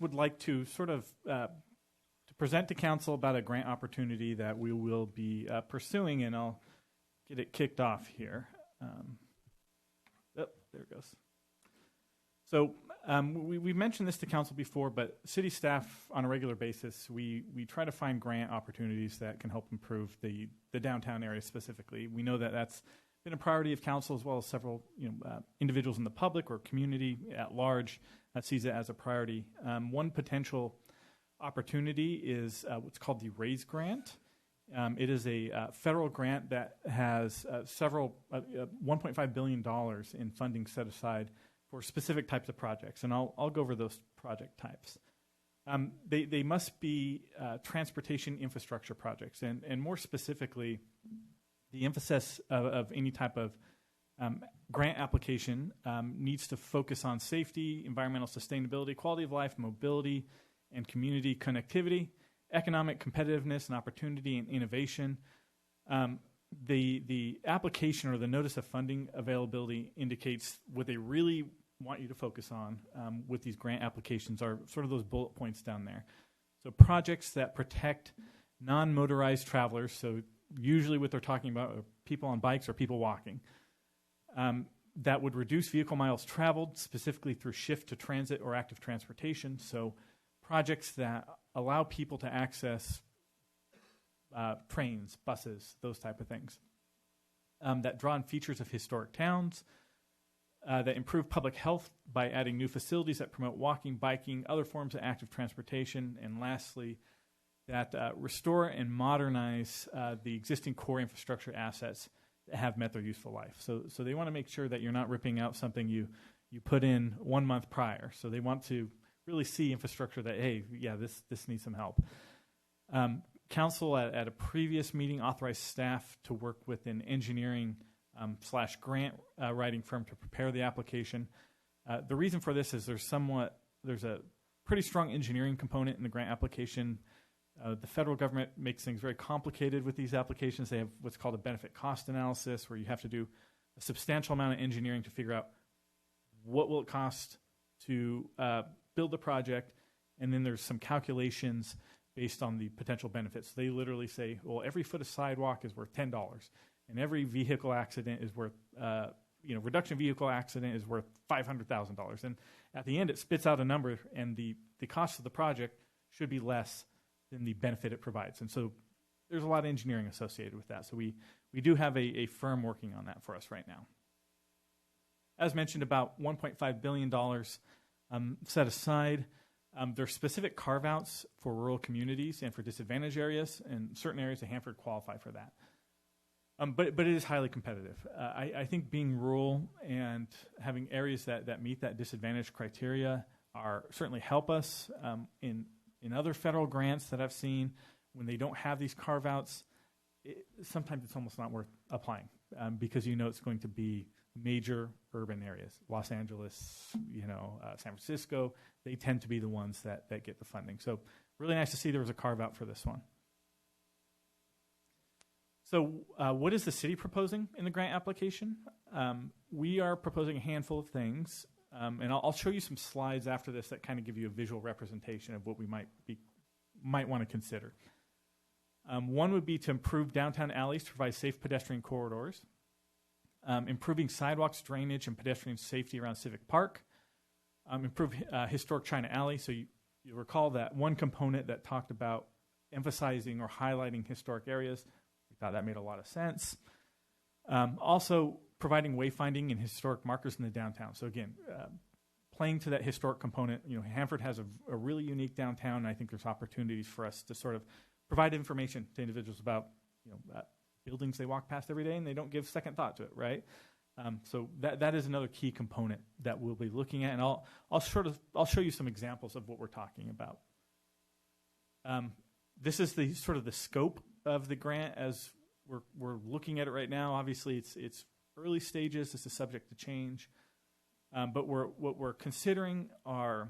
would like to sort of to present to council about a grant opportunity that we will be pursuing, and I'll get it kicked off here. There it goes. So we've mentioned this to council before, but city staff on a regular basis, we try to find grant opportunities that can help improve the downtown area specifically. We know that that's been a priority of council, as well as several individuals in the public or community at large that sees it as a priority. One potential opportunity is what's called the RAISE grant. It is a federal grant that has $1.5 billion in funding set aside for specific types of projects, and I'll go over those project types. They must be transportation infrastructure projects, and more specifically, the emphasis of any type of grant application needs to focus on safety, environmental sustainability, quality of life, mobility, and community connectivity, economic competitiveness and opportunity and innovation. The application or the notice of funding availability indicates what they really want you to focus on with these grant applications are sort of those bullet points down there. So projects that protect non-motorized travelers, so usually what they're talking about are people on bikes or people walking, that would reduce vehicle miles traveled, specifically through shift to transit or active transportation. So projects that allow people to access trains, buses, those type of things, that draw on features of historic towns, that improve public health by adding new facilities that promote walking, biking, other forms of active transportation, and lastly, that restore and modernize the existing core infrastructure assets that have met their useful life. So they want to make sure that you're not ripping out something you put in 1 month prior. So they want to really see infrastructure that, hey, yeah, this needs some help. Council at a previous meeting authorized staff to work with an engineering / grant writing firm to prepare the application. The reason for this is there's a pretty strong engineering component in the grant application. The federal government makes things very complicated with these applications. They have what's called a benefit cost analysis, where you have to do a substantial amount of engineering to figure out what will it cost to build the project, and then there's some calculations based on the potential benefits. They literally say, well, every foot of sidewalk is worth $10, and every vehicle accident is worth, reduction of vehicle accident is worth $500,000. And at the end, it spits out a number, and the cost of the project should be less than the benefit it provides. And so there's a lot of engineering associated with that. So we do have a firm working on that for us right now. As mentioned, about $1.5 billion set aside. There are specific carve-outs for rural communities and for disadvantaged areas, and certain areas of Hanford qualify for that. But it is highly competitive. I think being rural and having areas that meet that disadvantaged criteria certainly help us in other federal grants that I've seen. When they don't have these carve-outs, sometimes it's almost not worth applying because it's going to be major urban areas. Los Angeles, San Francisco, they tend to be the ones that get the funding. So really nice to see there was a carve-out for this one. So what is the city proposing in the grant application? We are proposing a handful of things, and I'll show you some slides after this that kind of give you a visual representation of what we might want to consider. One would be to improve downtown alleys to provide safe pedestrian corridors, improving sidewalks, drainage, and pedestrian safety around Civic Park, improve historic China Alley. So you recall that one component that talked about emphasizing or highlighting historic areas. We thought that made a lot of sense. Also, providing wayfinding and historic markers in the downtown. So again, playing to that historic component. Hanford has a really unique downtown, and I think there's opportunities for us to sort of provide information to individuals about buildings they walk past every day, and they don't give second thought to it, right? So that is another key component that we'll be looking at, and I'll show you some examples of what we're talking about. This is the sort of the scope of the grant as we're looking at it right now. Obviously, it's early stages. This is subject to change, but what we're considering are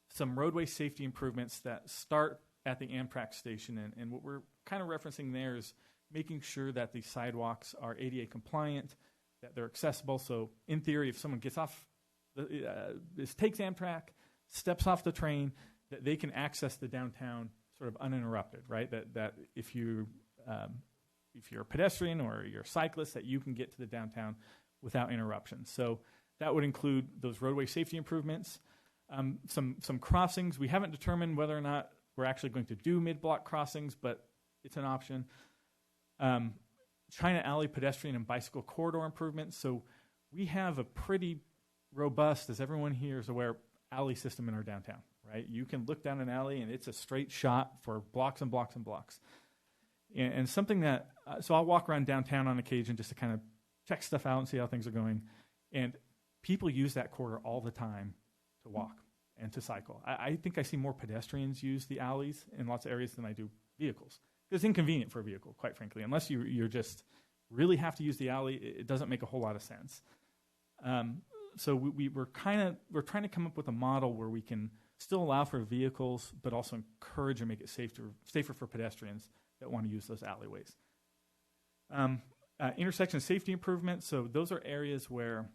some roadway safety improvements that start at the Amtrak station, and what we're kind of referencing there is making sure that the sidewalks are ADA compliant, that they're accessible. So in theory, if someone gets off, takes Amtrak, steps off the train, that they can access the downtown sort of uninterrupted, right? That if you're a pedestrian or you're a cyclist, that you can get to the downtown without interruption. So that would include those roadway safety improvements, some crossings. We haven't determined whether or not we're actually going to do mid-block crossings, but it's an option. China Alley pedestrian and bicycle corridor improvements. So we have a pretty robust, as everyone here is aware, alley system in our downtown, right? You can look down an alley and it's a straight shot for blocks and blocks and blocks. And something that, so I'll walk around downtown on occasion just to kind of check stuff out and see how things are going. And people use that corridor all the time to walk and to cycle. I think I see more pedestrians use the alleys in lots of areas than I do vehicles. It's inconvenient for a vehicle, quite frankly. Unless you're just really have to use the alley, it doesn't make a whole lot of sense. So we're trying to come up with a model where we can still allow for vehicles, but also encourage and make it safer for pedestrians that want to use those alleyways. Intersection safety improvements. So those are areas where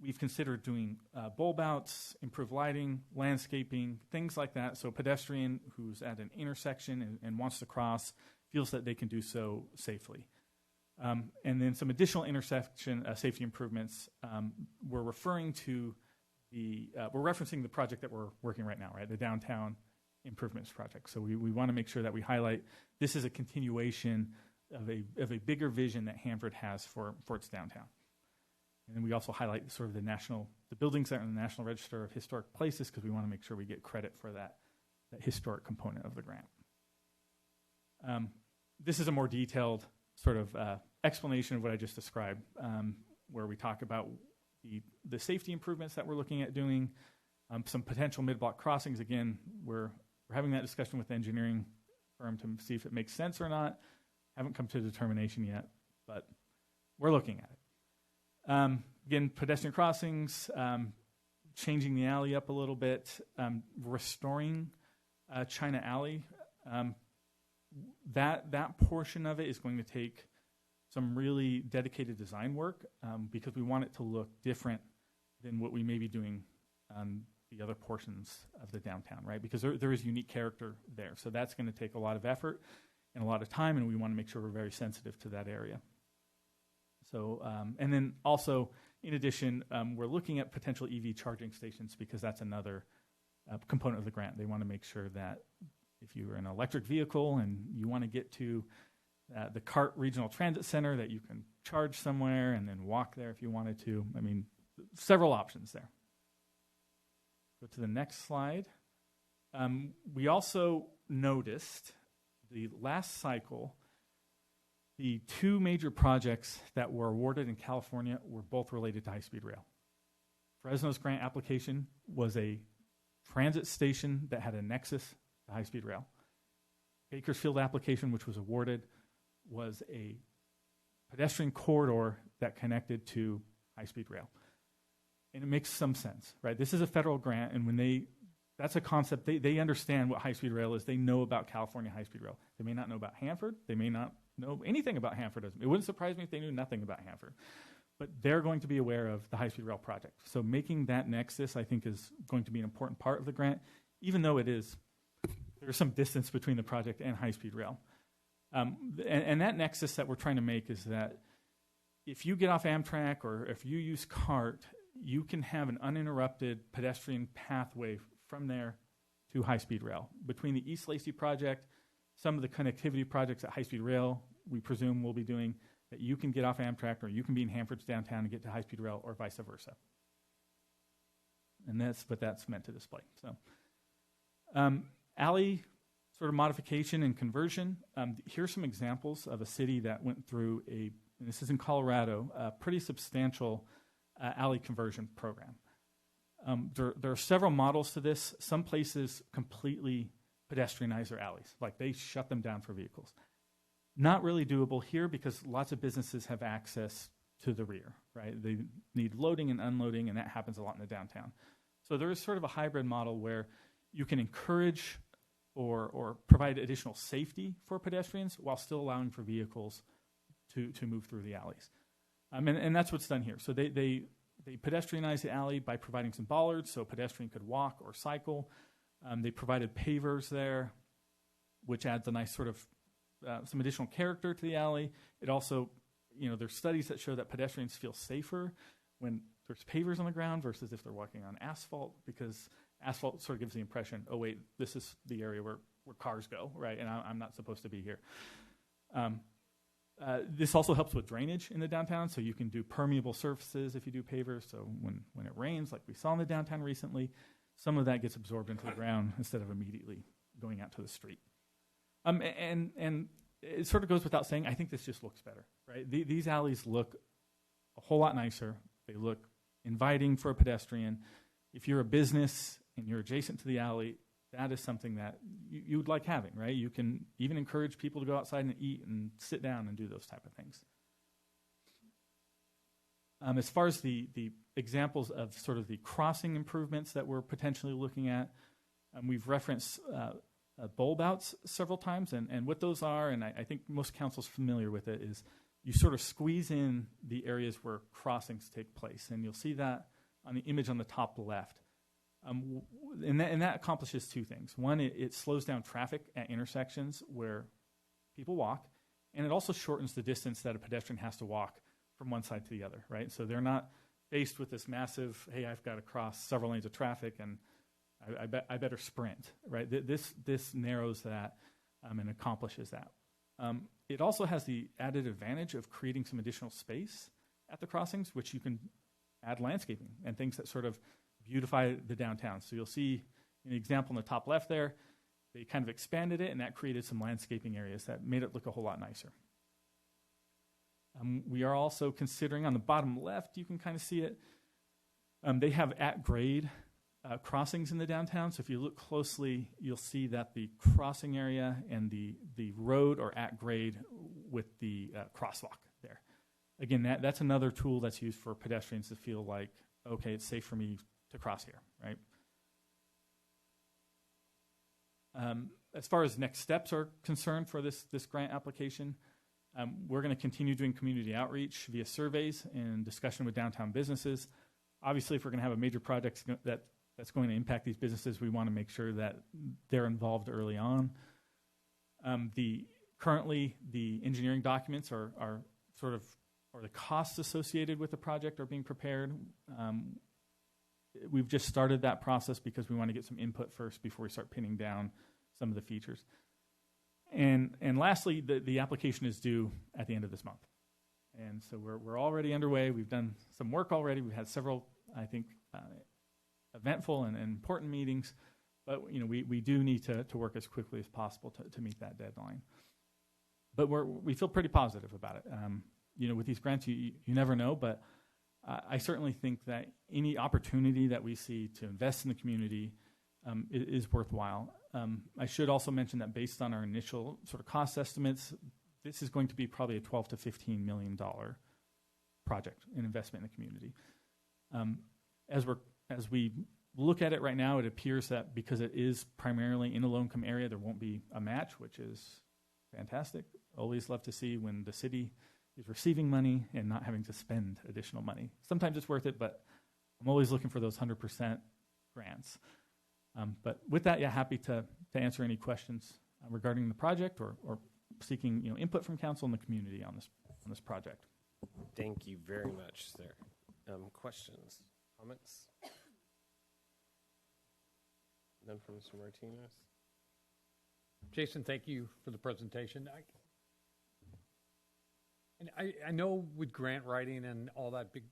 we've considered doing bulb outs, improved lighting, landscaping, things like that. So a pedestrian who's at an intersection and wants to cross feels that they can do so safely. And then some additional intersection safety improvements. We're referring to we're referencing the project that we're working right now, right? The downtown improvements project. So we want to make sure that we highlight this is a continuation of a bigger vision that Hanford has for its downtown. And then we also highlight sort of the buildings that are in the National Register of Historic Places because we want to make sure we get credit for that historic component of the grant. This is a more detailed sort of explanation of what I just described, where we talk about the safety improvements that we're looking at doing, some potential mid-block crossings. Again, we're having that discussion with the engineering firm to see if it makes sense or not. Haven't come to a determination yet, but we're looking at it. Again, pedestrian crossings, changing the alley up a little bit, restoring China Alley. That portion of it is going to take some really dedicated design work because we want it to look different than what we may be doing on the other portions of the downtown, right? Because there is unique character there. So that's going to take a lot of effort and a lot of time, and we want to make sure we're very sensitive to that area. So, and then also, in addition, we're looking at potential EV charging stations because that's another component of the grant. They want to make sure that if you're an electric vehicle and you want to get to the CART Regional Transit Center, that you can charge somewhere and then walk there if you wanted to. I mean, several options there. Go to the next slide. We also noticed the last cycle, the two major projects that were awarded in California were both related to high-speed rail. Fresno's grant application was a transit station that had a nexus to high-speed rail. Bakersfield application, which was awarded, was a pedestrian corridor that connected to high-speed rail. And it makes some sense, right? This is a federal grant, and when that's a concept, they understand what high-speed rail is. They know about California high-speed rail. They may not know about Hanford. They may not know anything about Hanford. It wouldn't surprise me if they knew nothing about Hanford. But they're going to be aware of the high-speed rail project. So making that nexus, I think, is going to be an important part of the grant, even though there's some distance between the project and high-speed rail. And that nexus that we're trying to make is that if you get off Amtrak or if you use CART, you can have an uninterrupted pedestrian pathway from there to high-speed rail. Between the East Lacey project, some of the connectivity projects at high-speed rail, we presume we'll be doing, that you can get off Amtrak or you can be in Hanford's downtown and get to high-speed rail or vice versa. And that's what that's meant to display. So, alley sort of modification and conversion. Here's some examples of a city that went through and this is in Colorado, a pretty substantial alley conversion program. There are several models to this. Some places completely pedestrianize their alleys, like they shut them down for vehicles. Not really doable here because lots of businesses have access to the rear, right? They need loading and unloading, and that happens a lot in the downtown. So there is sort of a hybrid model where you can encourage or provide additional safety for pedestrians while still allowing for vehicles to move through the alleys. And that's what's done here. So they They pedestrianized the alley by providing some bollards so a pedestrian could walk or cycle. They provided pavers there, which adds a nice sort of some additional character to the alley. It also, there's studies that show that pedestrians feel safer when there's pavers on the ground versus if they're walking on asphalt, because asphalt sort of gives the impression, oh wait, this is the area where cars go, right? And I'm not supposed to be here. This also helps with drainage in the downtown, so you can do permeable surfaces if you do pavers. So when it rains, like we saw in the downtown recently, some of that gets absorbed into the ground instead of immediately going out to the street. And it sort of goes without saying, I think this just looks better, right? These alleys look a whole lot nicer. They look inviting for a pedestrian. If you're a business and you're adjacent to the alley, that is something that you would like having, right? You can even encourage people to go outside and eat and sit down and do those type of things. As far as the examples of sort of the crossing improvements that we're potentially looking at, we've referenced bulb outs several times, and what those are, and I think most council's familiar with it, is you sort of squeeze in the areas where crossings take place, and you'll see that on the image on the top left. And that accomplishes two things. One, it slows down traffic at intersections where people walk, and it also shortens the distance that a pedestrian has to walk from one side to the other, right? So they're not faced with this massive, hey, I've got to cross several lanes of traffic, and I better sprint, right? This narrows that and accomplishes that. It also has the added advantage of creating some additional space at the crossings, which you can add landscaping and things that sort of beautify the downtown. So you'll see an example in the top left there. They kind of expanded it, and that created some landscaping areas that made it look a whole lot nicer. We are also considering, on the bottom left, you can kind of see it, they have at-grade crossings in the downtown. So if you look closely, you'll see that the crossing area and the road are at grade with the crosswalk there. Again, that's another tool that's used for pedestrians to feel like, okay, it's safe for me to cross here, right? As far as next steps are concerned for this grant application, we're going to continue doing community outreach via surveys and discussion with downtown businesses. Obviously, if we're going to have a major project that's going to impact these businesses, we want to make sure that they're involved early on. Currently, the engineering documents are the costs associated with the project are being prepared. We've just started that process because we want to get some input first before we start pinning down some of the features. And lastly, the application is due at the end of this month. And so we're already underway. We've done some work already. We've had several, I think, eventful and important meetings, but we do need to work as quickly as possible to meet that deadline. But we feel pretty positive about it. With these grants, you never know, but I certainly think that any opportunity that we see to invest in the community is worthwhile. I should also mention that based on our initial sort of cost estimates, this is going to be probably a $12 to $15 million project, an investment in the community. As we look at it right now, it appears that because it is primarily in a low-income area, there won't be a match, which is fantastic. Always love to see when the city is receiving money and not having to spend additional money. Sometimes it's worth it, but I'm always looking for those 100% grants. But with that, happy to answer any questions regarding the project or seeking input from council and the community on this project. Thank you very much, sir. Questions, comments? None from Mr. Martinez. Jason, thank you for the presentation. I know with grant writing and all that big,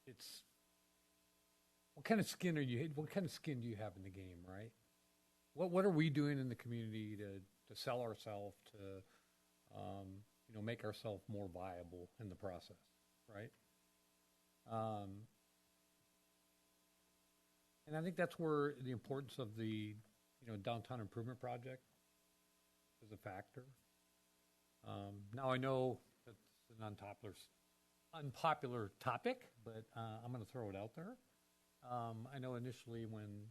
it's what kind of skin what kind of skin do you have in the game, right? What are we doing in the community to sell ourselves, to make ourselves more viable in the process, right? And I think that's where the importance of the downtown improvement project is a factor. Now I know that's an unpopular topic, but I'm going to throw it out there. I know initially when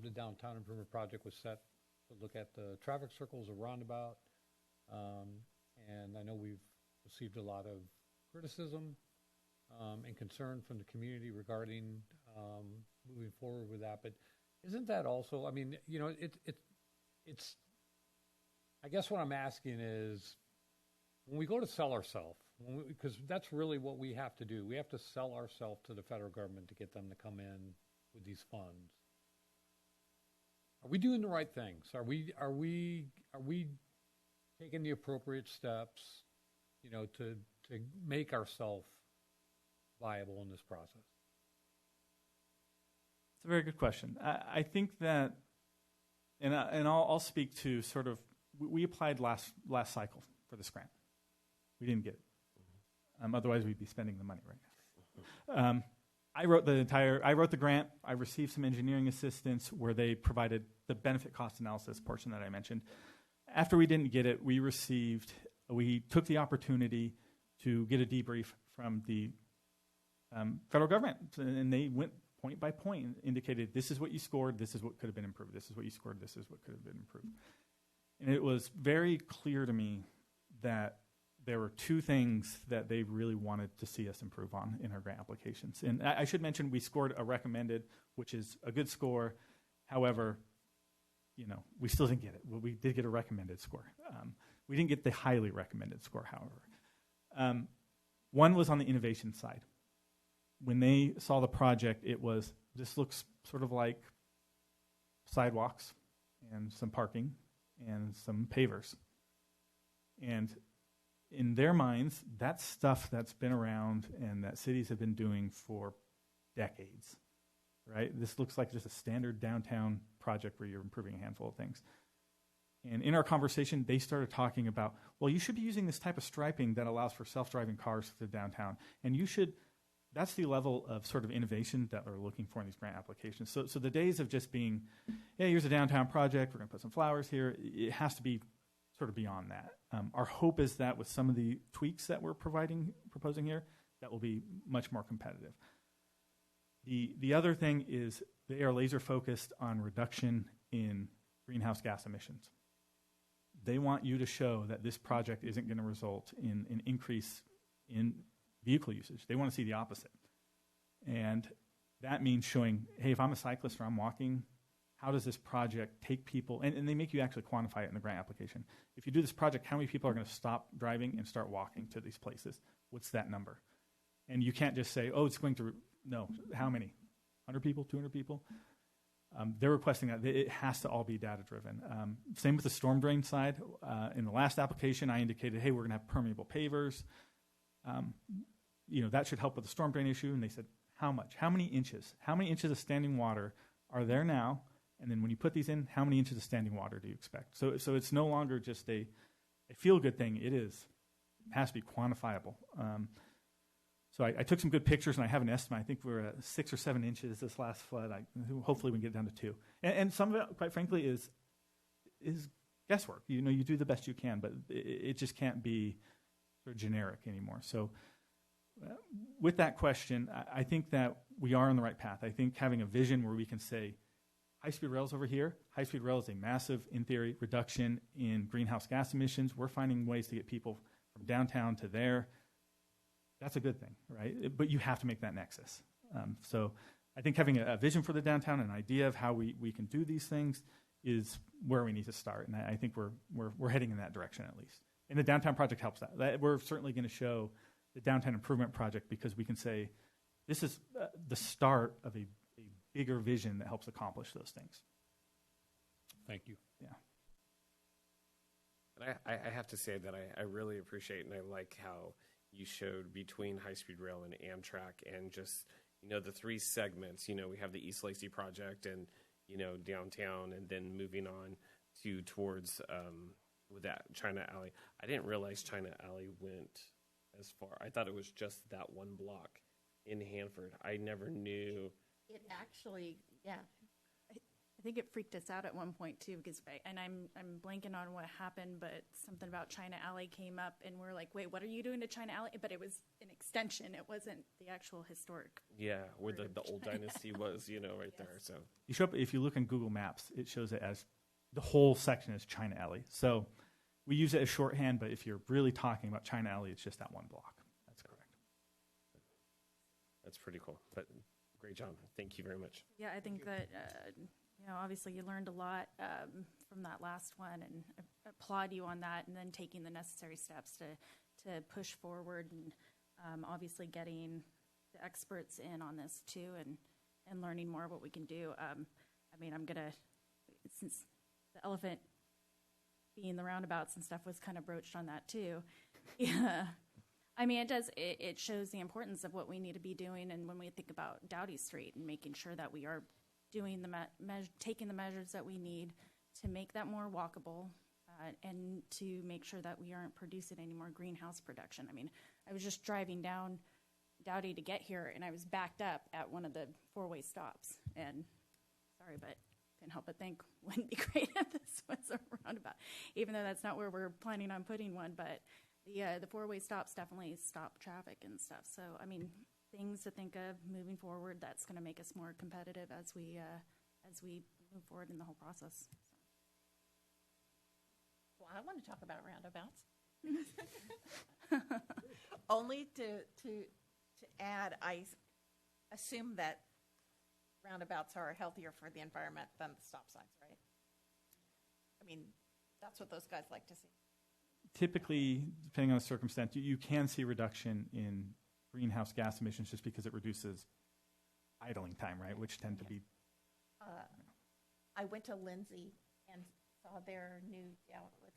the downtown improvement project was set to look at the traffic circles, a roundabout, and I know we've received a lot of criticism and concern from the community regarding moving forward with that. But isn't that also, I mean, you know, it's, I guess what I'm asking is, when we go to sell ourselves, because that's really what we have to do. We have to sell ourselves to the federal government to get them to come in with these funds. Are we doing the right things? Are we taking the appropriate steps, you know, to make ourselves viable in this process? It's a very good question. I think that, and I'll speak to sort of, we applied last cycle for this grant. We didn't get it. Otherwise, we'd be spending the money right now. I wrote the grant. I received some engineering assistance where they provided the benefit cost analysis portion that I mentioned. After we didn't get it, we took the opportunity to get a debrief from the federal government, and they went point by point and indicated, this is what you scored, this is what could have been improved, this is what you scored, this is what could have been improved. And it was very clear to me that there were two things that they really wanted to see us improve on in our grant applications. And I should mention we scored a recommended, which is a good score. However, you know, we still didn't get it. Well, we did get a recommended score. We didn't get the highly recommended score, however. One was on the innovation side. When they saw the project, it was, this looks sort of like sidewalks and some parking and some pavers. And in their minds, that's stuff that's been around and that cities have been doing for decades, right? This looks like just a standard downtown project where you're improving a handful of things. And in our conversation, they started talking about, well, you should be using this type of striping that allows for self-driving cars to downtown. And you should, that's the level of sort of innovation that we're looking for in these grant applications. So the days of just being, hey, here's a downtown project, we're going to put some flowers here, it has to be sort of beyond that. Our hope is that with some of the tweaks that we're proposing here, that will be much more competitive. The other thing is they are laser focused on reduction in greenhouse gas emissions. They want you to show that this project isn't going to result in an increase in vehicle usage. They want to see the opposite. And that means showing, hey, if I'm a cyclist or I'm walking, how does this project take people, and they make you actually quantify it in the grant application. If you do this project, how many people are going to stop driving and start walking to these places? What's that number? And you can't just say, oh, it's going to, no, how many? 100 people, 200 people? They're requesting that. It has to all be data-driven. Same with the storm drain side. In the last application, I indicated, hey, we're going to have permeable pavers. You know, that should help with the storm drain issue. And they said, how much? How many inches? How many inches of standing water are there now? And then when you put these in, how many inches of standing water do you expect? So it's no longer just a feel-good thing. It has to be quantifiable. So I took some good pictures, and I have an estimate. I think we're at 6 or 7 inches this last flood. Hopefully we can get it down to 2. And some of it, quite frankly, is guesswork. You know, you do the best you can, but it just can't be sort of generic anymore. So with that question, I think that we are on the right path. I think having a vision where we can say, high-speed rail's over here. High-speed rail is a massive, in theory, reduction in greenhouse gas emissions. We're finding ways to get people from downtown to there. That's a good thing, right? But you have to make that nexus. So I think having a vision for the downtown, an idea of how we can do these things is where we need to start. And I think we're heading in that direction at least. And the downtown project helps that. We're certainly going to show the downtown improvement project because we can say this is the start of a bigger vision that helps accomplish those things. Thank you. Yeah. And I have to say that I really appreciate and I like how you showed between high-speed rail and Amtrak and just, you know, the 3 segments. You know, we have the East Lacey project and, you know, downtown and then moving on towards with that China Alley. I didn't realize China Alley went as far. I thought it was just that one block in Hanford. I never knew. It actually, yeah. I think it freaked us out at one point too, because I'm blanking on what happened, but something about China Alley came up, and we're like, wait, what are you doing to China Alley? But it was an extension; it wasn't the actual historic. Yeah, where the old dynasty was, you know, right yes. there. So you show up if you look in Google Maps, it shows it as the whole section is China Alley. So we use it as shorthand, but if you're really talking about China Alley, it's just that one block. That's correct. That's pretty cool. But great job. Thank you very much. Yeah, I think that, obviously you learned a lot from that last one, and I applaud you on that, and then taking the necessary steps to push forward, and obviously getting the experts in on this too, and learning more what we can do. Since the elephant being the roundabouts and stuff was kind of broached on that too. Yeah. It shows the importance of what we need to be doing, and when we think about Doughty Street and making sure that we are doing taking the measures that we need to make that more walkable, and to make sure that we aren't producing any more greenhouse production. I was just driving down Doughty to get here, and I was backed up at one of the four-way stops, and sorry, but couldn't help but think, wouldn't it be great if this was a roundabout, even though that's not where we're planning on putting one, but the four-way stops definitely stop traffic and stuff. So, things to think of moving forward that's going to make us more competitive as we move forward in the whole process. Well, I want to talk about roundabouts. Only to add, I assume that roundabouts are healthier for the environment than the stop signs, right? That's what those guys like to see. Typically, depending on the circumstance, you can see reduction in greenhouse gas emissions just because it reduces idling time, right? Which tend to be. I went to Lindsay and saw their new,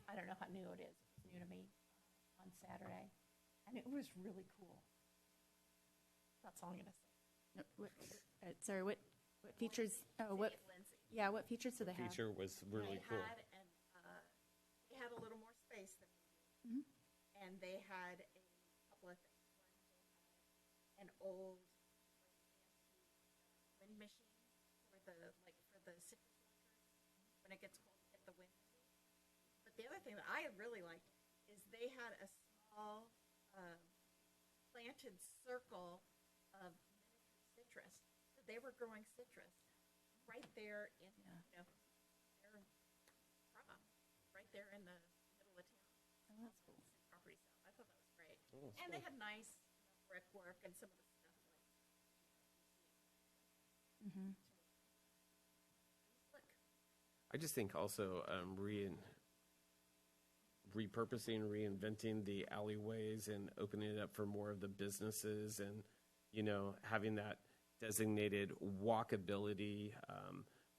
I don't know how new it is. It's new to me on Saturday. And it was really cool. That's all I'm going to say. Sorry, what features? What features do they have? Feature was really cool. They had a little more space than we do. Mm-hmm. And they had a couple of things. One, they had an old wind machine for the citrus orchards when it gets cold to get the wind machine. But the other thing that I really liked is they had a small planted circle of miniature citrus. So they were growing citrus right there in their farm, right there in the middle of town. Oh, that's cool. Property sale. I thought that was great. Oh, and they cool. had nice brickwork and some of the stuff Mm-hmm. I just think also repurposing, reinventing the alleyways and opening it up for more of the businesses, and having that designated walkability,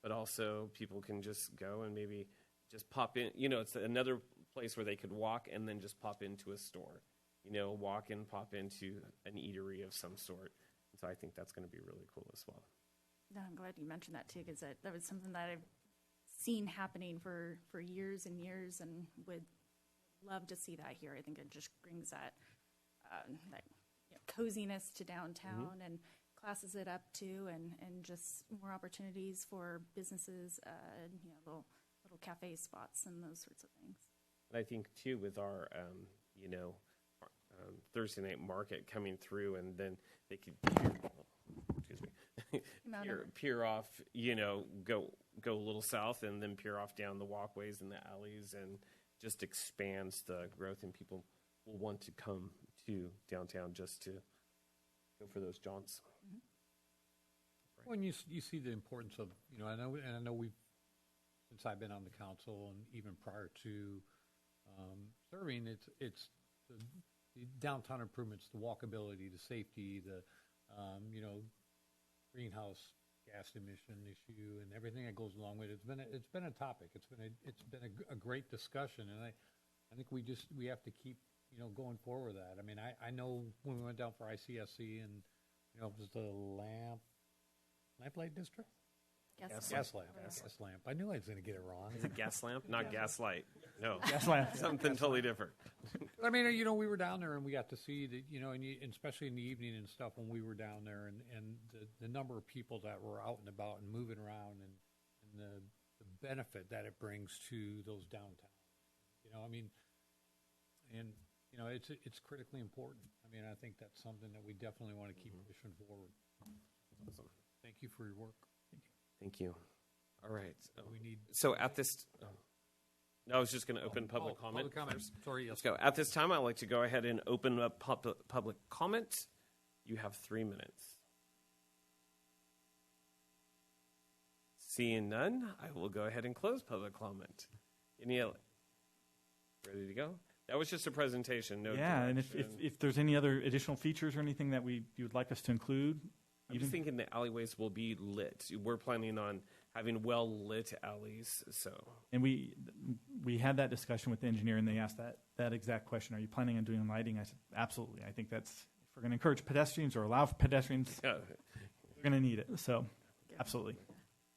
but also people can just go and maybe just pop in. It's another place where they could walk and then just pop into a store. Walk and pop into an eatery of some sort. And so I think that's going to be really cool as well. No, I'm glad you mentioned that too, because that was something that I've seen happening for years and years, and would love to see that here. I think it just brings that coziness to downtown, mm-hmm. and classes it up too, and just more opportunities for businesses, little cafe spots and those sorts of things. And I think too, with our Thursday night market coming through, and then they could peer off, go a little south and then peer off down the walkways and the alleys, and just expands the growth, and people will want to come to downtown just to go for those jaunts. Mm-hmm. When you see the importance of, I know we've, since I've been on the council and even prior to serving, it's the downtown improvements, the walkability, the safety, the greenhouse gas emission issue, and everything that goes along with it. It's been a topic. It's been a great discussion, and I think we have to keep going forward with that. I know when we went down for ICSC, and it was the lamplight district. Gas lamp. I knew I was going to get it wrong. Is it gas lamp? Not gaslight. No. Gas lamp. Something totally different. We were down there and we got to see that, and especially in the evening and stuff when we were down there, and the number of people that were out and about and moving around, and the benefit that it brings to those downtowns. It's critically important. I think that's something that we definitely want to keep pushing forward. Awesome. Thank you for your work. Thank you. All right. We need. So at this, no, I was just going to open public comment. Public comment. Sorry. Yes. Let's go. At this time, I'd like to go ahead and open up public comment. You have 3 minutes. Seeing none, I will go ahead and close public comment. Ready to go? That was just a presentation. No And direction. if there's any other additional features or anything that you would like us to include, I'm just thinking the alleyways will be lit. We're planning on having well-lit alleys, so. and we had that discussion with the engineer, and they asked that exact question: are you planning on doing lighting? I said, absolutely. I think that's, if we're going to encourage pedestrians or allow pedestrians, we're going to need it. So, absolutely.